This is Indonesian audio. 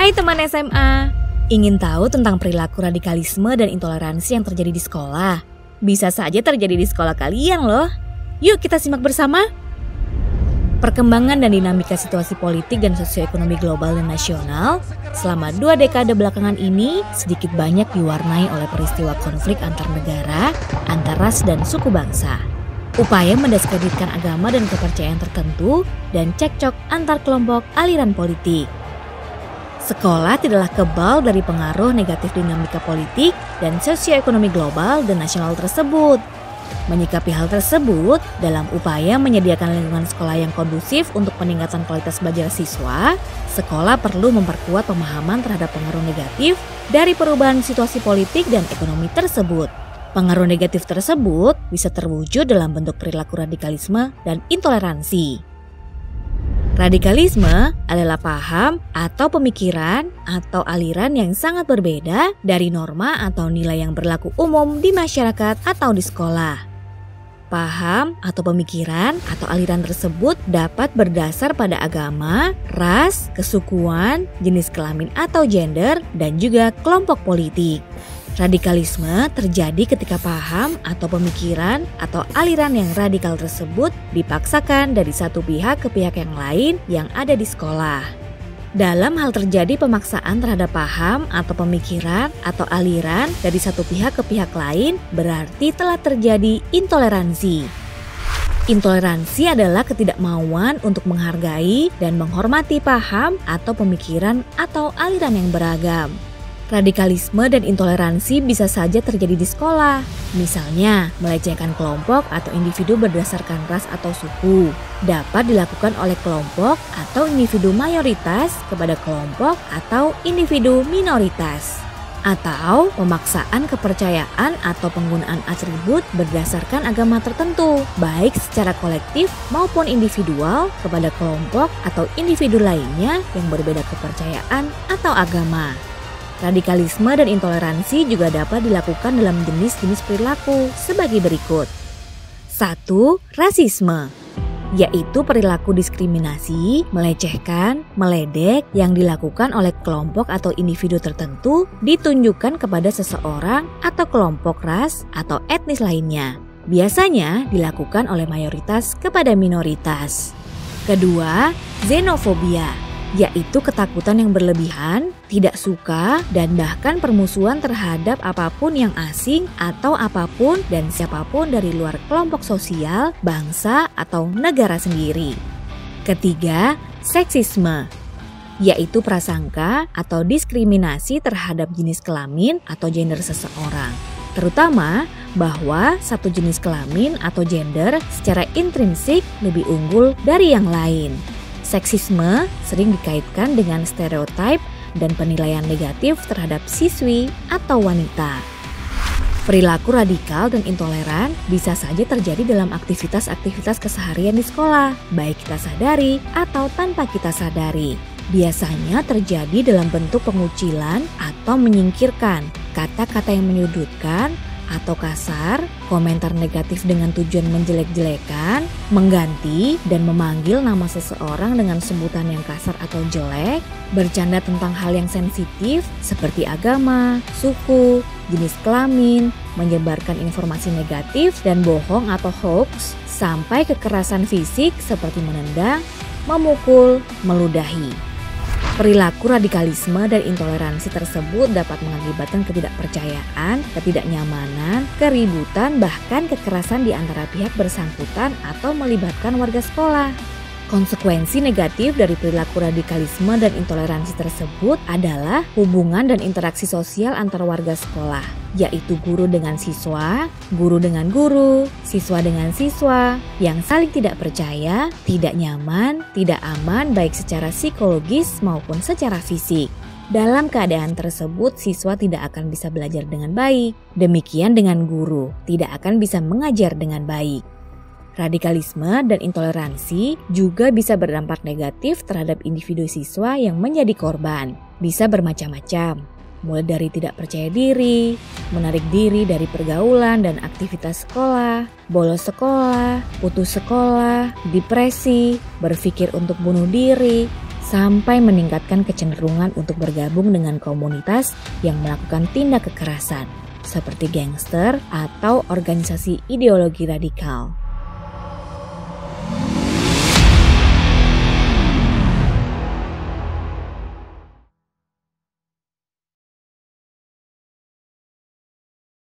Hai teman SMA, ingin tahu tentang perilaku radikalisme dan intoleransi yang terjadi di sekolah? Bisa saja terjadi di sekolah kalian loh. Yuk kita simak bersama. Perkembangan dan dinamika situasi politik dan sosioekonomi global dan nasional selama 2 dekade belakangan ini sedikit banyak diwarnai oleh peristiwa konflik antar negara, antar ras dan suku bangsa. Upaya mendiskreditkan agama dan kepercayaan tertentu dan cekcok antar kelompok aliran politik. Sekolah tidaklah kebal dari pengaruh negatif dinamika politik dan sosioekonomi global dan nasional tersebut. Menyikapi hal tersebut, dalam upaya menyediakan lingkungan sekolah yang kondusif untuk peningkatan kualitas belajar siswa, sekolah perlu memperkuat pemahaman terhadap pengaruh negatif dari perubahan situasi politik dan ekonomi tersebut. Pengaruh negatif tersebut bisa terwujud dalam bentuk perilaku radikalisme dan intoleransi. Radikalisme adalah paham atau pemikiran atau aliran yang sangat berbeda dari norma atau nilai yang berlaku umum di masyarakat atau di sekolah. Paham atau pemikiran atau aliran tersebut dapat berdasar pada agama, ras, kesukuan, jenis kelamin atau gender, dan juga kelompok politik. Radikalisme terjadi ketika paham atau pemikiran atau aliran yang radikal tersebut dipaksakan dari satu pihak ke pihak yang lain yang ada di sekolah. Dalam hal terjadi pemaksaan terhadap paham atau pemikiran atau aliran dari satu pihak ke pihak lain, berarti telah terjadi intoleransi. Intoleransi adalah ketidakmauan untuk menghargai dan menghormati paham atau pemikiran atau aliran yang beragam. Radikalisme dan intoleransi bisa saja terjadi di sekolah, misalnya melecehkan kelompok atau individu berdasarkan ras atau suku. Dapat dilakukan oleh kelompok atau individu mayoritas kepada kelompok atau individu minoritas. Atau pemaksaan kepercayaan atau penggunaan atribut berdasarkan agama tertentu, baik secara kolektif maupun individual kepada kelompok atau individu lainnya yang berbeda kepercayaan atau agama. Radikalisme dan intoleransi juga dapat dilakukan dalam jenis-jenis perilaku sebagai berikut. 1. Rasisme, yaitu perilaku diskriminasi, melecehkan, meledek yang dilakukan oleh kelompok atau individu tertentu ditunjukkan kepada seseorang atau kelompok ras atau etnis lainnya. Biasanya dilakukan oleh mayoritas kepada minoritas. Kedua, xenofobia, yaitu ketakutan yang berlebihan, tidak suka, dan bahkan permusuhan terhadap apapun yang asing atau apapun dan siapapun dari luar kelompok sosial, bangsa, atau negara sendiri. Ketiga, seksisme, yaitu prasangka atau diskriminasi terhadap jenis kelamin atau gender seseorang, terutama bahwa satu jenis kelamin atau gender secara intrinsik lebih unggul dari yang lain. Seksisme sering dikaitkan dengan stereotip dan penilaian negatif terhadap siswi atau wanita. Perilaku radikal dan intoleran bisa saja terjadi dalam aktivitas-aktivitas keseharian di sekolah, baik kita sadari atau tanpa kita sadari. Biasanya terjadi dalam bentuk pengucilan atau menyingkirkan, kata-kata yang menyudutkan atau kasar, komentar negatif dengan tujuan menjelek-jelekan, mengganti dan memanggil nama seseorang dengan sebutan yang kasar atau jelek, bercanda tentang hal yang sensitif seperti agama, suku, jenis kelamin, menyebarkan informasi negatif dan bohong atau hoax, sampai kekerasan fisik seperti menendang, memukul, meludahi. Perilaku radikalisme dan intoleransi tersebut dapat mengakibatkan ketidakpercayaan, ketidaknyamanan, keributan, bahkan kekerasan di antara pihak bersangkutan atau melibatkan warga sekolah. Konsekuensi negatif dari perilaku radikalisme dan intoleransi tersebut adalah hubungan dan interaksi sosial antar warga sekolah, yaitu guru dengan siswa, guru dengan guru, siswa dengan siswa, yang saling tidak percaya, tidak nyaman, tidak aman baik secara psikologis maupun secara fisik. Dalam keadaan tersebut, siswa tidak akan bisa belajar dengan baik. Demikian dengan guru, tidak akan bisa mengajar dengan baik. Radikalisme dan intoleransi juga bisa berdampak negatif terhadap individu siswa yang menjadi korban. Bisa bermacam-macam, mulai dari tidak percaya diri, menarik diri dari pergaulan dan aktivitas sekolah, bolos sekolah, putus sekolah, depresi, berpikir untuk bunuh diri, sampai meningkatkan kecenderungan untuk bergabung dengan komunitas yang melakukan tindak kekerasan, seperti gangster atau organisasi ideologi radikal.